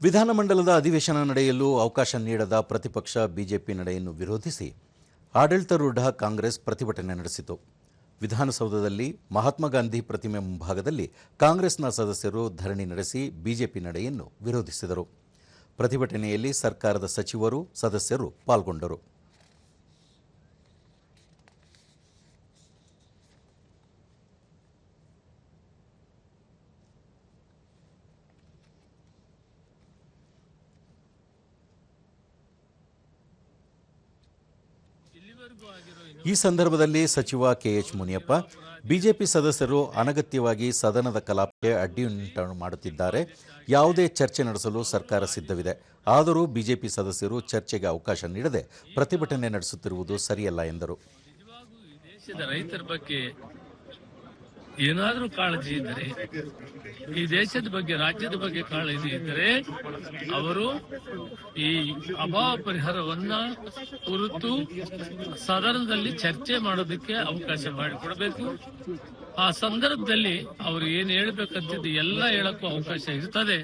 ವಿಧಾನಮಂಡಲದ ಅಧಿವೇಶನ ನಡೆಯಲು ಅವಕಾಶ ನೀಡದ ಪ್ರತಿಪಕ್ಷ ಬಿಜೆಪಿ ನಡೆಯನ್ನು ವಿರೋಧಿಸಿ ಆಡಳಿತಾರೂಢ ಕಾಂಗ್ರೆಸ್ ಪ್ರತಿಭಟನೆ ನಡೆಸಿತು. ವಿಧಾನಸೌಧದಲ್ಲಿ ಮಹಾತ್ಮ ಗಾಂಧಿ ಪ್ರತಿಮೆ ಮುಂಭಾಗದಲ್ಲಿ ಕಾಂಗ್ರೆಸ್ನ ಸದಸ್ಯರು ಧರಣಿ ನಡೆಸಿ ಬಿಜೆಪಿ ನಡೆಯನ್ನು ವಿರೋಧಿಸಿದರು. ಪ್ರತಿಭಟನೆಯಲ್ಲಿ ಸರ್ಕಾರದ ಸಚಿವರು, ಸದಸ್ಯರು ಪಾಲ್ಗೊಂಡರು. ಈ ಸಂದರ್ಭದಲ್ಲಿ ಸಚಿವ ಕೆಎಚ್ ಮುನಿಯಪ್ಪ, ಬಿಜೆಪಿ ಸದಸ್ಯರು ಅನಗತ್ಯವಾಗಿ ಸದನದ ಕಲಾಪಕ್ಕೆ ಅಡ್ಡಿಯುಂಟು ಮಾಡುತ್ತಿದ್ದಾರೆ. ಯಾವುದೇ ಚರ್ಚೆ ನಡೆಸಲು ಸರ್ಕಾರ ಸಿದ್ಧವಿದೆ. ಆದರೂ ಬಿಜೆಪಿ ಸದಸ್ಯರು ಚರ್ಚೆಗೆ ಅವಕಾಶ ನೀಡದೆ ಪ್ರತಿಭಟನೆ ನಡೆಸುತ್ತಿರುವುದು ಸರಿಯಲ್ಲ ಎಂದರು. ರೈತರ ಬಗ್ಗೆ ಏನಾದರೂ ಕಾಳಜಿ ಇದ್ದರೆ, ಈ ದೇಶದ ಬಗ್ಗೆ, ರಾಜ್ಯದ ಬಗ್ಗೆ ಕಾಳಜಿ ಇದ್ದರೆ ಅವರು ಈ ಅಭಾವ ಪರಿಹಾರವನ್ನ ಕುರಿತು ಸದನದಲ್ಲಿ ಚರ್ಚೆ ಮಾಡೋದಕ್ಕೆ ಅವಕಾಶ ಮಾಡಿಕೊಡಬೇಕು. ಆ ಸಂದರ್ಭದಲ್ಲಿ ಅವರು ಏನ್ ಹೇಳ್ಬೇಕಂತಿದ್ದು ಎಲ್ಲ ಹೇಳಕ್ಕೂ ಅವಕಾಶ ಇರ್ತದೆ.